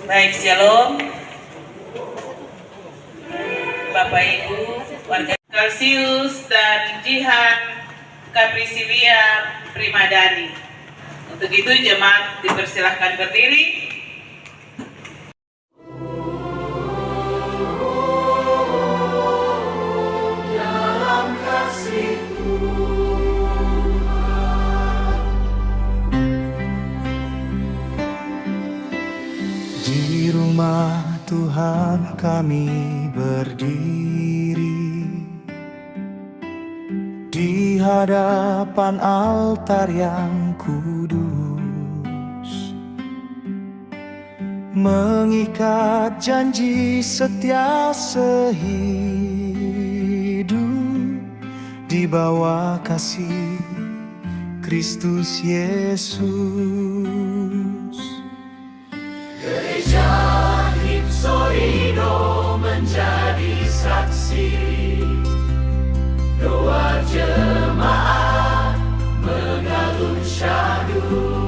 Baik, Shalom Bapak Ibu, warga Kalsius dan Jihan Kaprisilia Primadani. Untuk itu jemaat dipersilahkan berdiri. Di rumah Tuhan kami berdiri, di hadapan altar yang kudus, mengikat janji setia sehidup di bawah kasih Kristus Yesus. Gereja Hipsorido menjadi saksi, doa jemaat mengalun syahdu.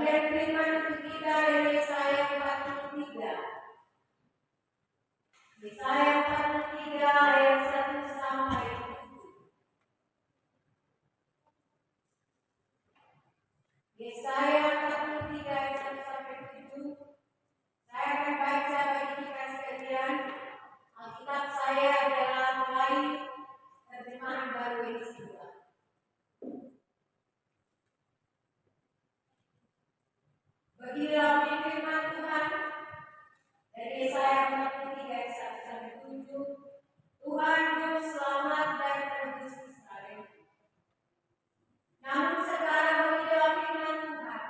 Bagian firman untuk kita dari Yesaya 43. Yesaya 43 ayat 1 sampai 7. Yesaya 43 ayat 1 sampai 7. Saya akan baca bagi kita sekalian. Alkitab saya adalah mulai terjemahan baru edisi 2. Beginilah firman Tuhan dari Yesaya 43 ayat 1 sampai 7. Tuhan juru selamat dan penebus Israel. Namun sekarang beginilah firman Tuhan,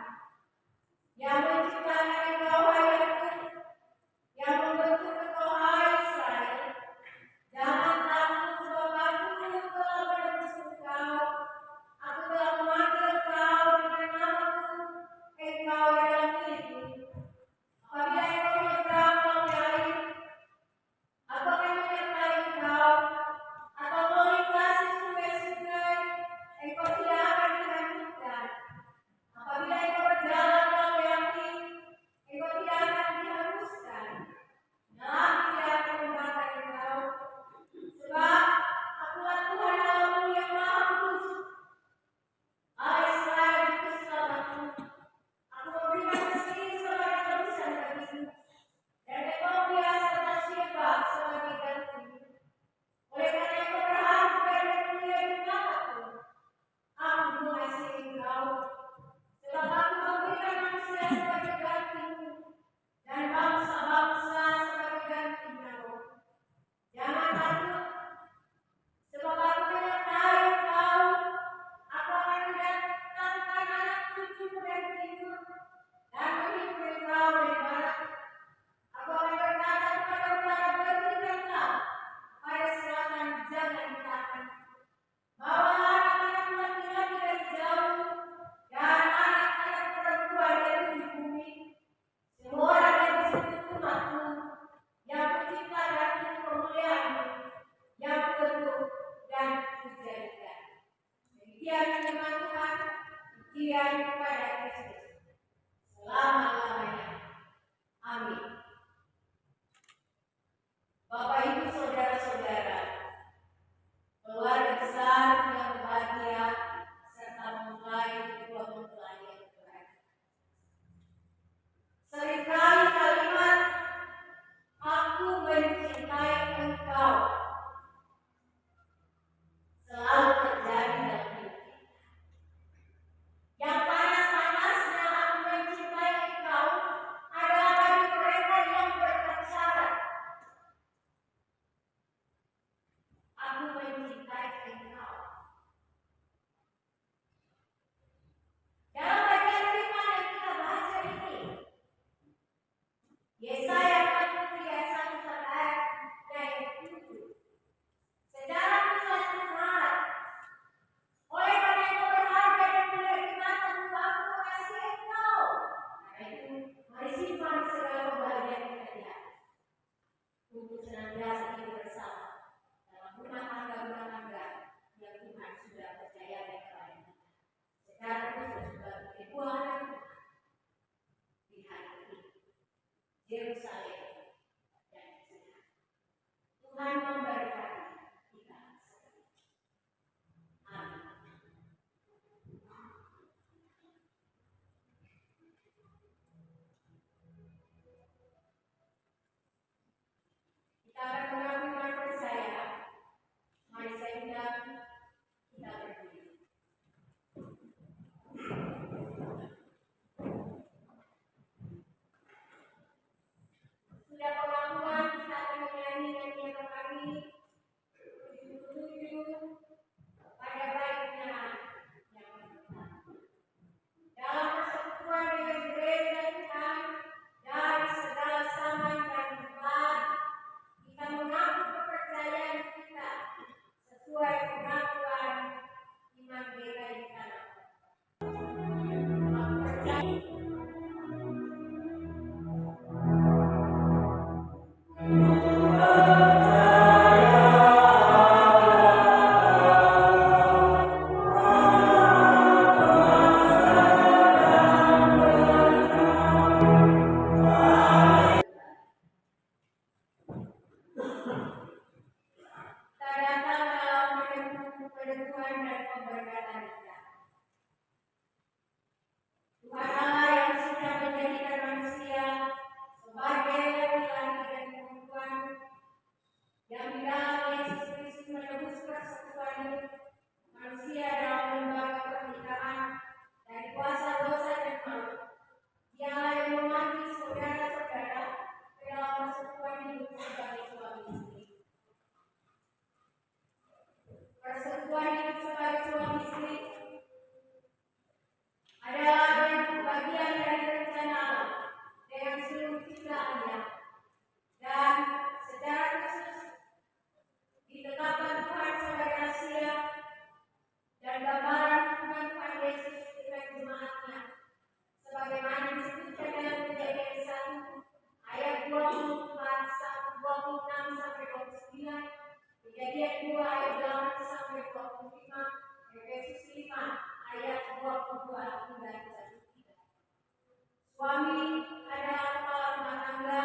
Suami adalah kepala rumah tangga,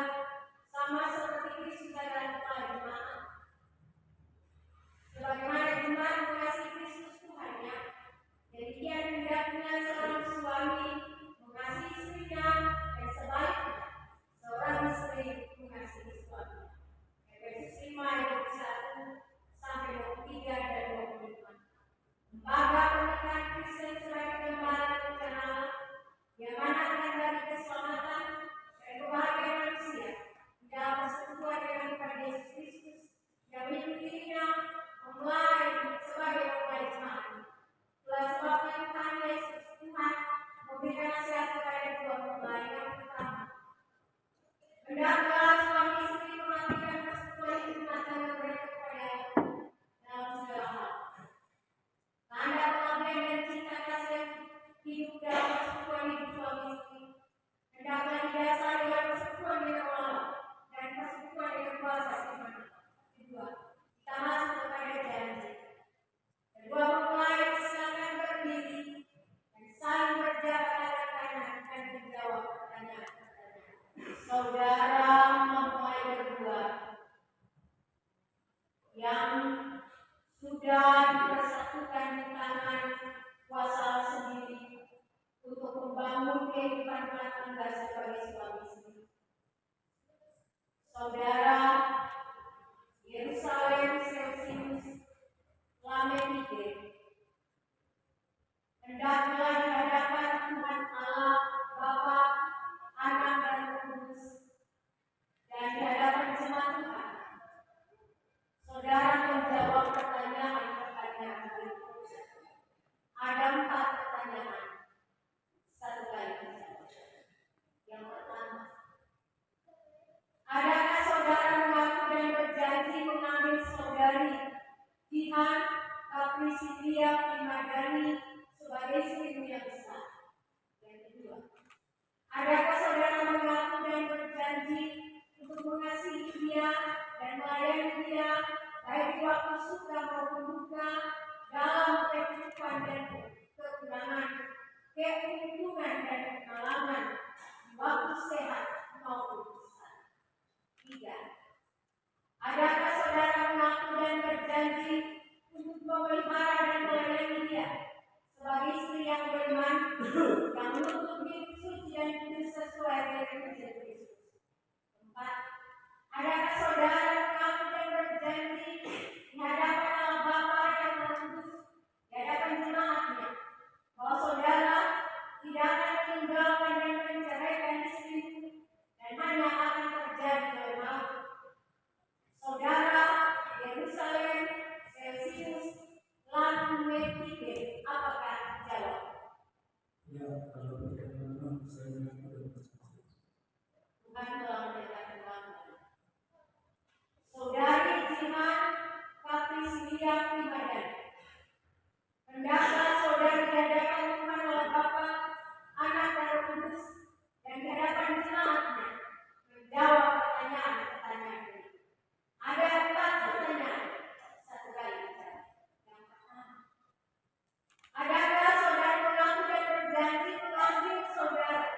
sama seperti Kristus adalah kepala jemaat. Sebagaimana jemaat mengasihi Kristus Tuhannya, demikian hendaknya seorang suami mengasihi istrinya, dan sebaliknya seorang istri mengasihi suami. Efesus 5 ayat 1 sampai 23 dan 25. Lembaga pernikahan Kristen sebagai gambaran rencana Allah, yang mana akan dari keselamatan dan kebahagiaan manusia di dalam persekutuan dengan kepada Yesus Kristus yang mengikutinya memulai sebagai pemulai jemaat. Itulah sebabnya Tuhan Yesus Tuhan memberikan nasihat kepada dua mempelai yang pertama. Hendaklah suami istri mematikan persekutuan rumah tangga mereka kepada Allah dalam segala hal. Tanda pengabdian dan cinta kasih hidup dalam persekutuan hidup suami istri hendaklah didasari dengan persekutuan dengan Allah dan persekutuan dengan kuasa iman. Kedua, kita masuk kepada janji. Kedua mempelai silakan berdiri dan saling berjabat tangan kanan dan menjawab pertanyaan-pertanyaan. Saudara mempelai berdua yang sudah dipersatukan di tangan kuasa Allah sendiri untuk membangun kehidupan rumah tangga sebagai suami istri. Saudara Yerusalem Celsius Lamekide, hendaklah di hadapan Tuhan Allah Bapa, Anak dan Roh Kudus, dan di hadapan jemaat Tuhan, saudara menjawab pertanyaan-pertanyaan berikut. Ada 4 pertanyaan, satu kali dijawab. Yang pertama, adakah saudara mengaku dan berjanji mengambil saudari Jihan Kaprisilia Primadani sebagai istrimu yang besar? Yang kedua, adakah saudara mengaku dan berjanji untuk mengasihi dia dan melayani dia baik di waktu suka maupun duka, dalam kecukupan dan kekurangan, keuntungan dan pengalaman, di waktu sehat maupun susah? Tiga, adakah saudara mengaku dan berjanji untuk memelihara dan melayani dia sebagai istri yang beriman, yang menuntut hidup suci dan kudus sesuai dengan Injil Kristus? Empat, adakah saudara mengaku dan berjanji di hadapan Allah Bapa yang Maha Kudus, di hadapan jemaatnya, bahwa saudara tidak akan meninggalkan dan menceraikan istrimu dan hanya akan terjadi oleh maut? Saudara Yerusalem Celsius Lamekide, apakah jawab? Ya, kalau berkenan saya mengaku dan bersaksi. Tuhan telah memberikan kekuatan. Saudari Jihan Kaprisilia Primadani, hendaklah saudari di hadapan Tuhan Allah Bapa, Anak dan Roh Kudus, dan di hadapan jemaatnya menjawab pertanyaan-pertanyaan ini. Ada 4 pertanyaan, satu kali dijawab. Yang pertama, adakah saudara mengaku dan berjanji mengambil saudara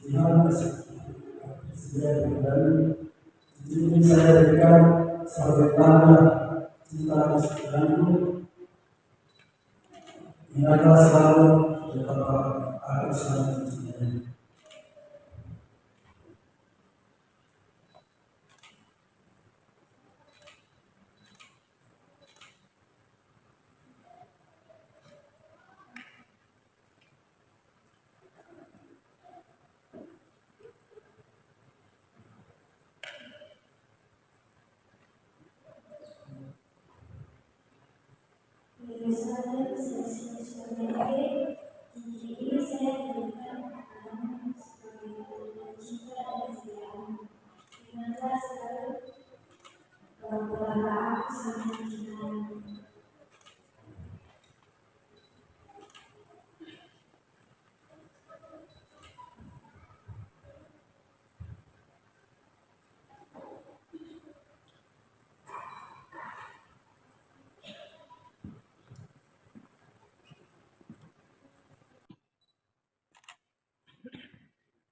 Tuhan kasih sedia dan ini saya berikan sebagai tanda cinta kasih Tuhanku. Ingatlah selalu betapa aku sangat mencintai. Ini saya sebagai ini saya berikan padamu sebagai tanda cinta dan sayang. Ingatlah selalu bahwa aku sangat mencintaimu.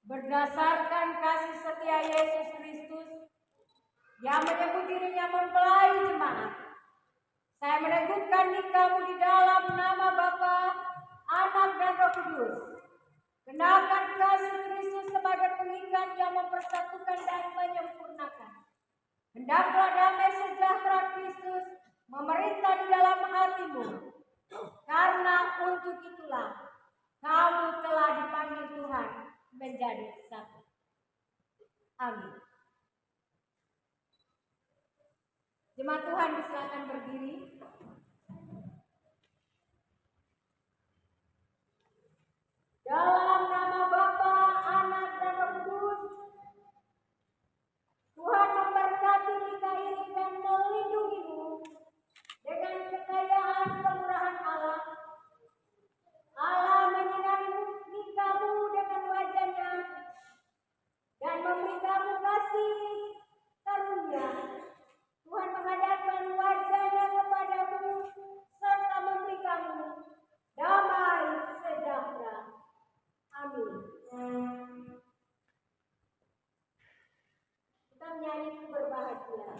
Berdasarkan kasih setia Yesus Kristus yang menyebut dirinya mempelai jemaat, saya meneguhkan nikahmu di dalam nama Bapa, Anak dan Roh Kudus. Kenakan kasih Kristus sebagai pengikat yang mempersatukan dan menyempurnakan. Hendaklah damai sejahtera Kristus memerintah di dalam hatimu, karena untuk itulah kamu telah dipanggil Tuhan menjadi satu. Amin. Jemaat Tuhan silakan berdiri. Dalam nama Bapa, Anak dan Roh Kudus, Tuhan memberkati nikah ini dan melindungimu dengan kekayaan kemurahan Allah. Allah menyinari nikahmu dengan wajahnya dan memberi kamu kasih karunia. Tuhan menghadapkan wajahnya kepadamu serta memberi kamu damai sejahtera. Amin. Kita menyanyi berbahagia.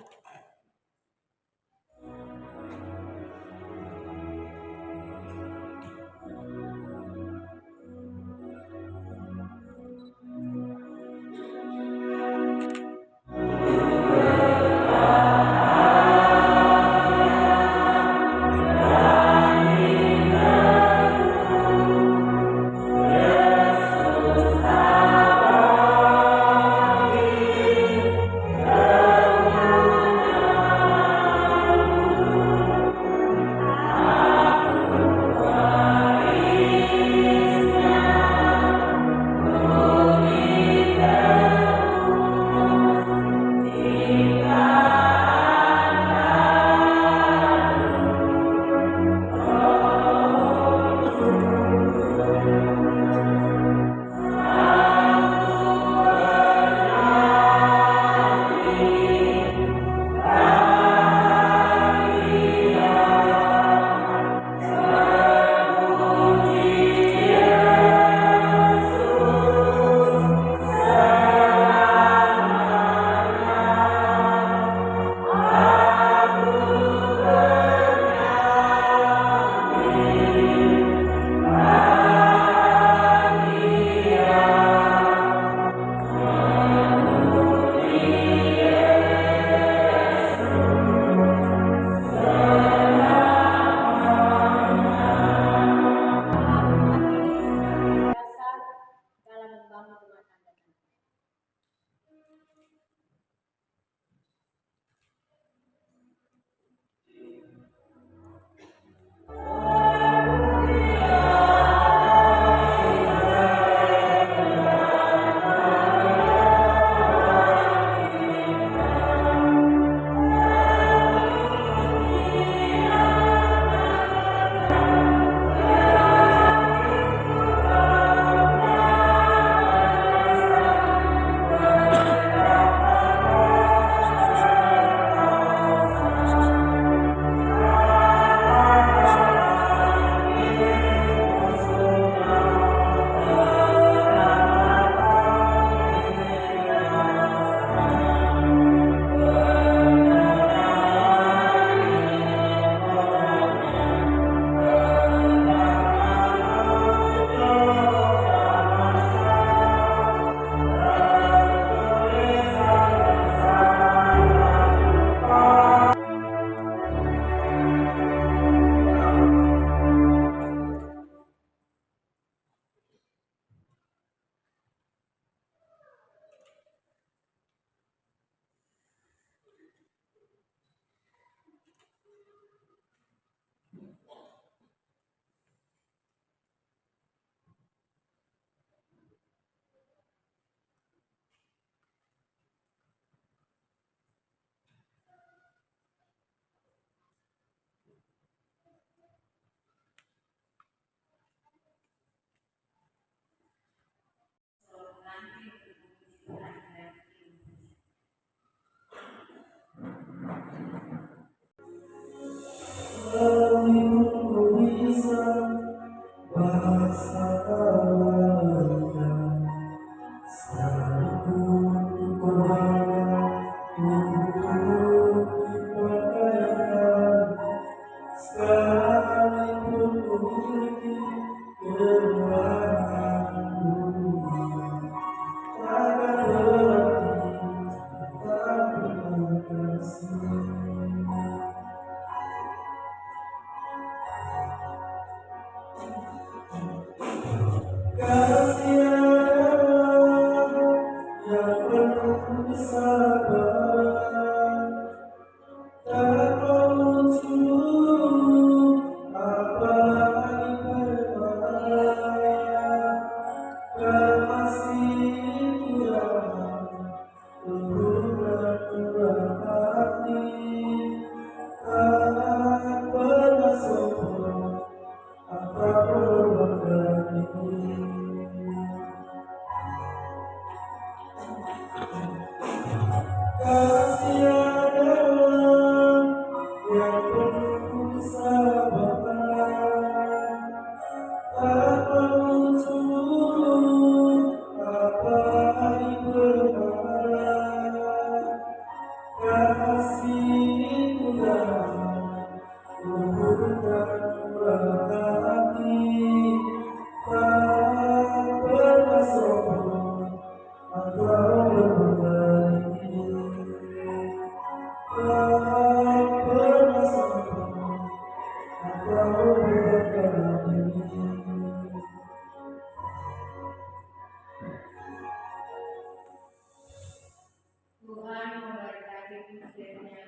Tuhan memberkati firman-Nya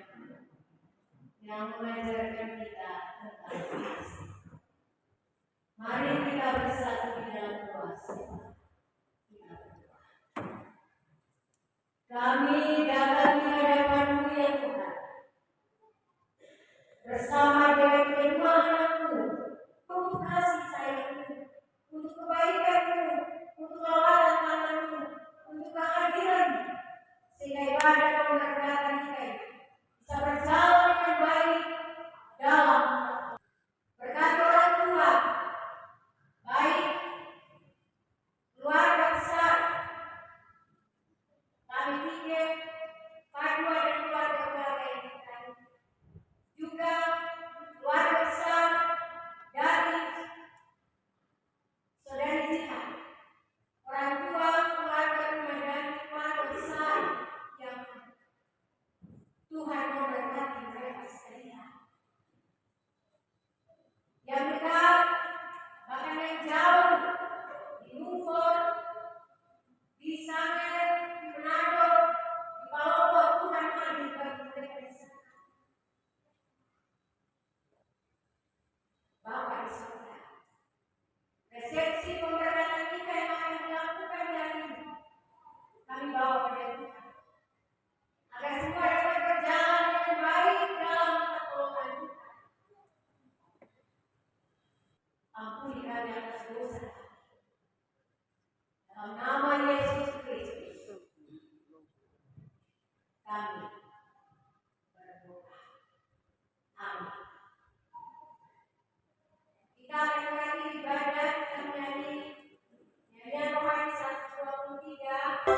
yang mengajarkan kita tentang kasih. Mari kita bersatu di dalam kuasa. Kita berdoa. Kami datang di hadapan-Mu ya Tuhan, bersama dengan kelima anak-Mu, untuk kasih sayang-Mu, untuk kebaikan-Mu, untuk lawatan tangan-Mu, untuk kehadiran-Mu, sehingga ibadah pemberkatan kita ini bisa berjalan dengan baik dalam berkat orang tua, baik keluarga besar, kami pikir Padua dan keluarga-keluarga yang kami, juga keluarga besar dari saudari Jihan, orang tua keluarga dan keluarga besar yang Tuhan memberkati mereka sekalian, yang dekat bahkan yang jauh, di Newport, di Sangat, di Manado, di Palopo. Tuhan hadir bagi mereka di sana. Bapak di surga, resepsi pemberkatan kita yang akan dilakukan hari ini kami bawa pada Tuhan, agar semua dapat berjalan dengan baik dalam pertolongan Tuhan. Ampuni kami atas dosa kami. Dalam nama Yesus Kristus, kami berdoa. Amin. Kita akan mengakhiri ibadah kami hari ini. Nyanyian rohani 123.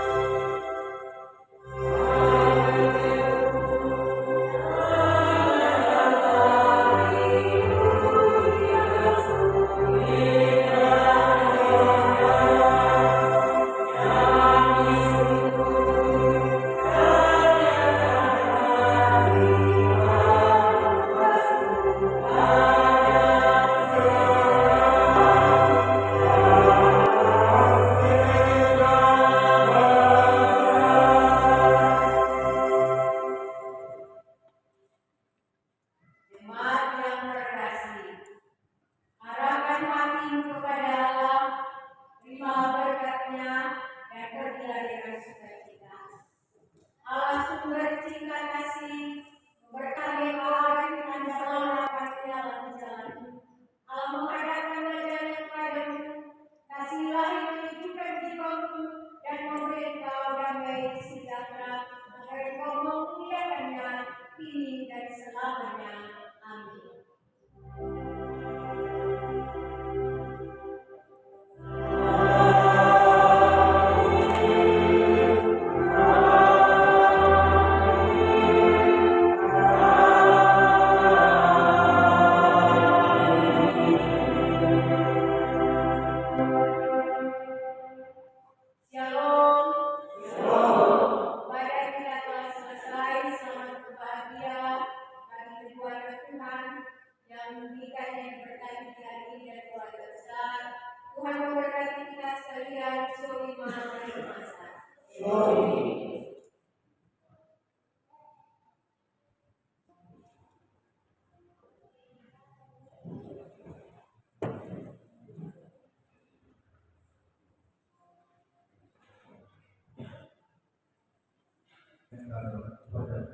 Jemaat yang terkasih, harapkan hatimu kepada Allah, terimalah berkat-Nya dan pergilah dengan sukacita. Allah sumber cinta kasih, memberkati Allah dengan selalu dapat di dalam jalanmu. Allah menghadapkan wajahnya kepadamu, kasih ilahi menunjukkan jiwamu dan memberi engkau damai sejahtera, agar engkau memuliakannya kini dan selamanya. Amin. Shalom. Ibadah kita telah selesai. Selamat berbahagia bagi keluarga Tuhan yang memberikan yang berkati di hari ini dan keluarga besar. Tuhan memberkati kita sekalian. Shalom. kepada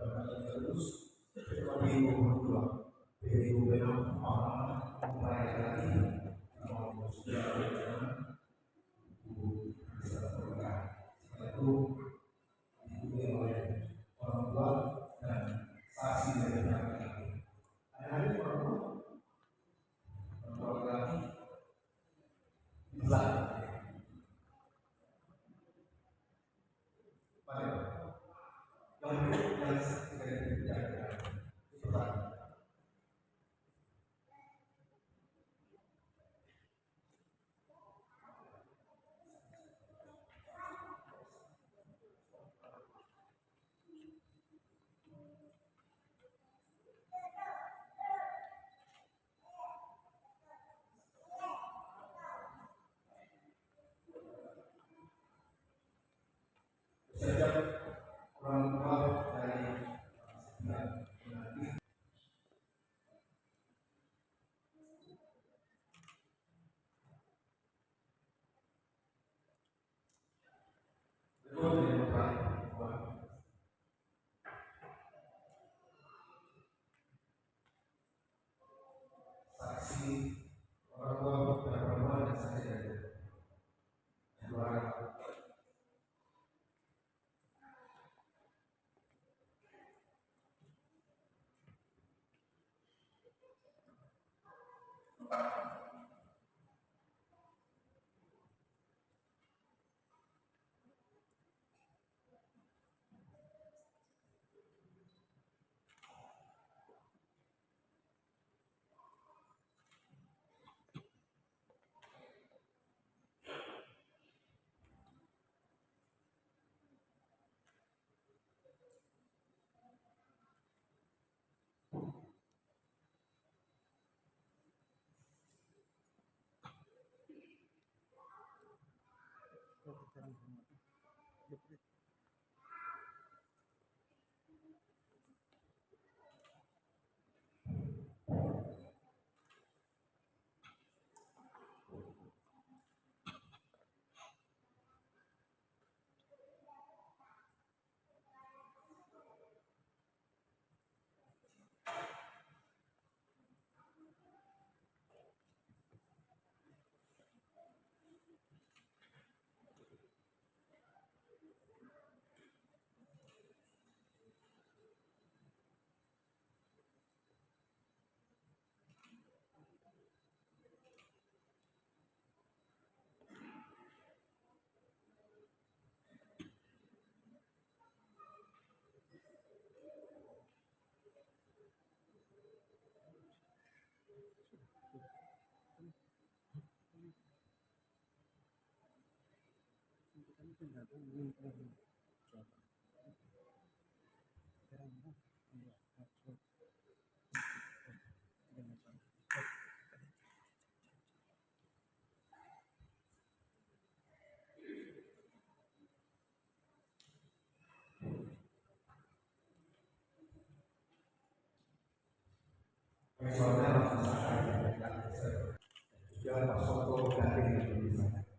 terus kecuali berdua PBU memang merayakan itu diikuti oleh orang tua dan saksi dari laki-laki. Ada orang tua laki-laki di belakang. Setiap orang tua dari saksi orang tua dan perempuan dan saksi dari keluarga.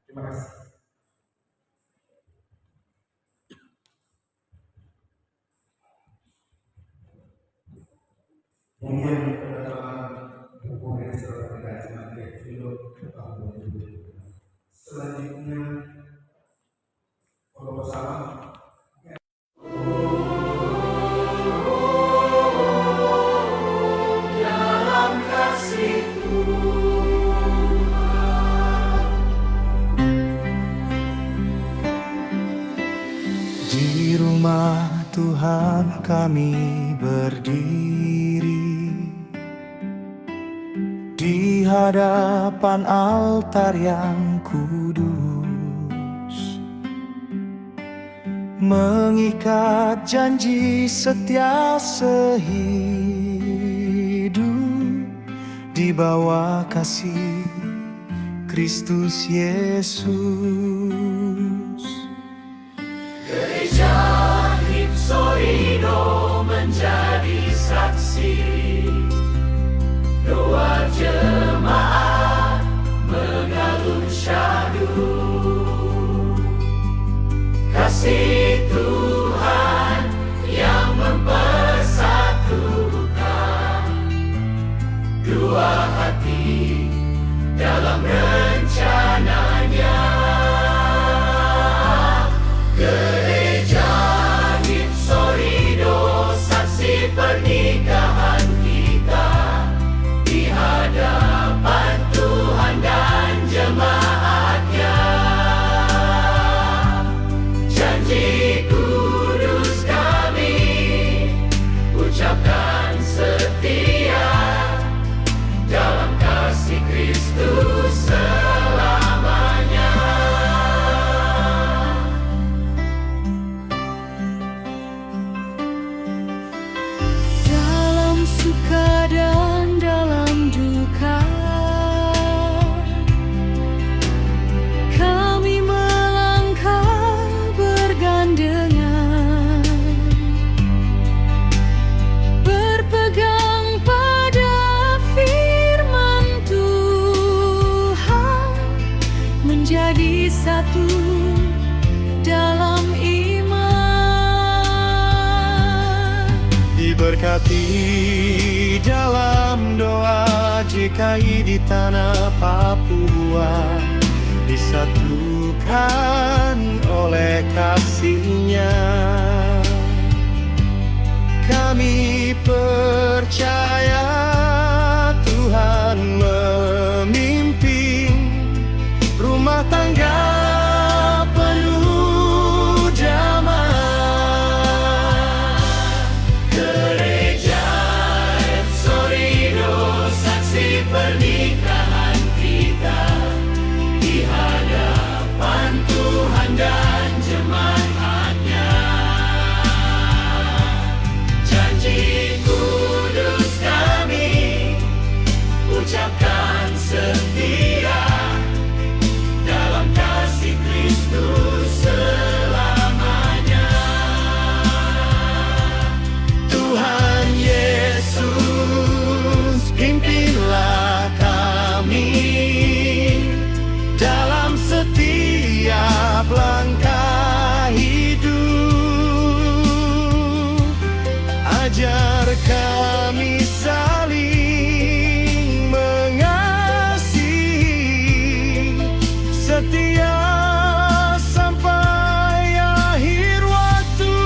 Terima kasih. Kemudian kedatangan buku register perdagangan film tahun 2020. Selanjutnya foto bersama. dalam kasih-Mu. Di rumah Tuhan kami berdiri, di hadapan altar yang kudus, mengikat janji setia sehidup di bawah kasih Kristus Yesus. Gereja Hipsoido menjadi saksi, doa jemaat mengalun syahdu. Kasih Tuhan dengan berpegang pada firman Tuhan, menjadi satu dalam iman. Diberkati dalam doa JKI di tanah Papua, disatukan oleh kasih-Nya. Kami percaya Tuhan memimpin rumah tangga penuh damai. Gereja Epsorido, saksi pernikahan kita di hadapan Tuhan dan jemaatnya. Janji kudus kami ucapkan setia dalam kasih Kristus selamanya. Tuhan Yesus, pimpinlah kami dalam setiap langkah hidup. Ajar kami saling mengasihi, setia sampai akhir waktu.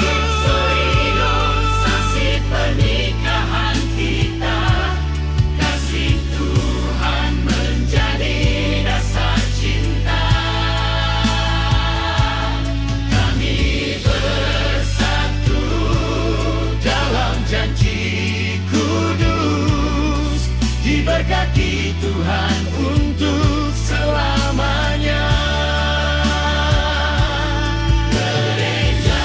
Epsorido, saksi pernikahan kita, kasih Tuhan menjadi dasar cinta. Kami bersatu Dalam janji kudus, diberkati Tuhan untuk selamanya. Gereja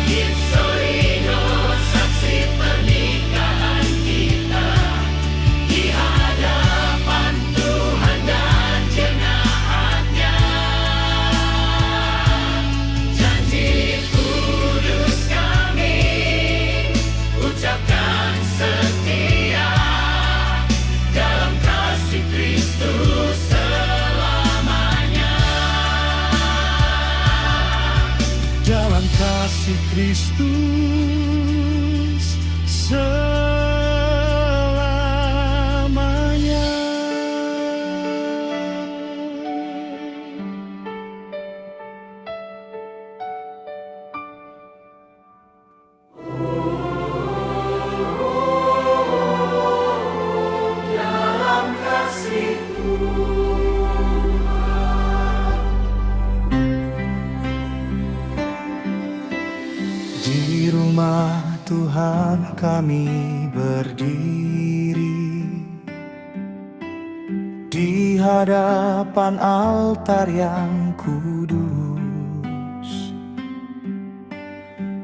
Epsorido, saksi pernikahan kita di hadapan Tuhan dan jemaatnya. Janji kudus kami ucapkan setia dalam kasih Kristus selamanya. Dalam kasih Kristus selamanya. Dalam kasih Di rumah Tuhan kami berdiri, di hadapan altar yang kudus,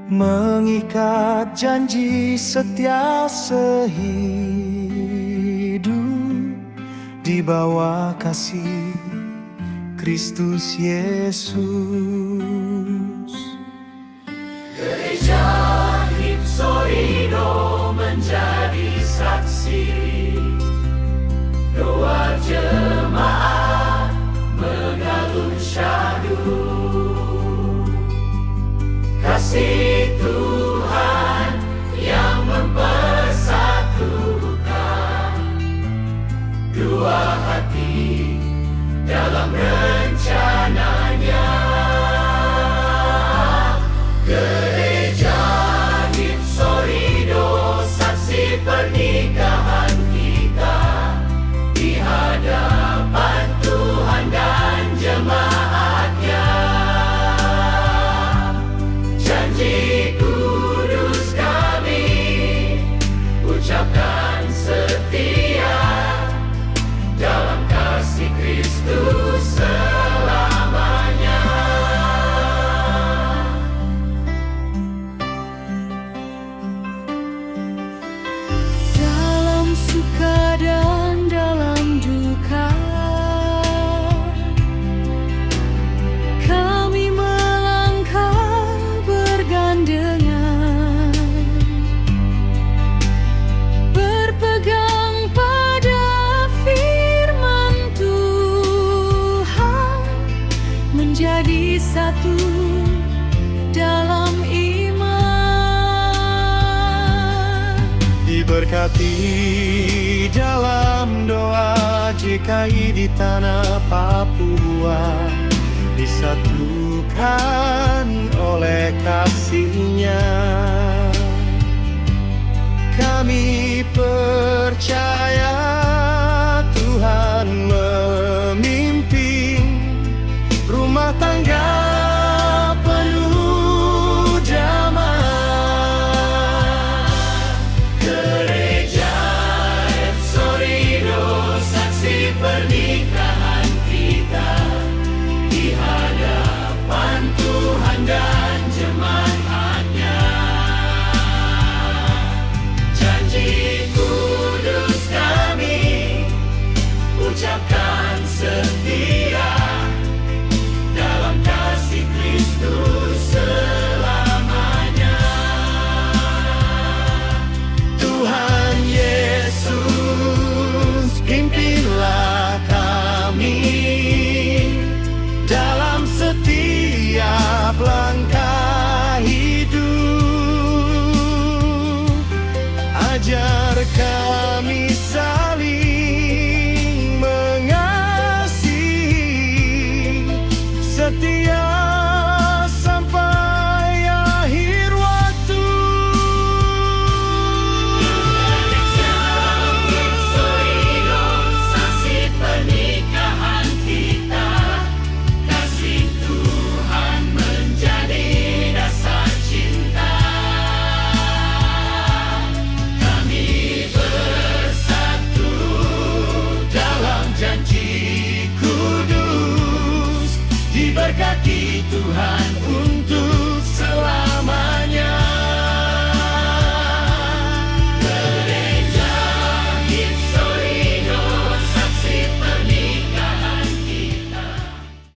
mengikat janji setia sehidup di bawah kasih Kristus Yesus. Gereja Epsorido menjadi saksi, doa jemaat mengalun syahdu. Kasih Tuhan yang mempersatukan dua hati dalam rencananya. Gereja Epsorido, saksi pernikahan kita di hadapan Tuhan dan jemaatnya. Janji menjadi satu dalam iman. Diberkati dalam doa JKI di tanah Papua, disatukan oleh kasih-Nya. Kami percaya Tuhan memimpin rumah tangga penuh damai. Gereja Sorino, saksi pernikahan kita di hadapan Tuhan dan jemaatnya. Janji kudus kami ucapkan setia dalam kasih Kristus selamanya. Tuhan Yesus, pimpinlah kami dalam setiap langkah hidup. Ajar kami saling mengasihi, setia sampai akhir waktu. Gereja Sorino, saksi pernikahan kita, kasih Tuhan menjadi dasar cinta. Kami bersatu dalam janji kudus, diberkati Tuhan.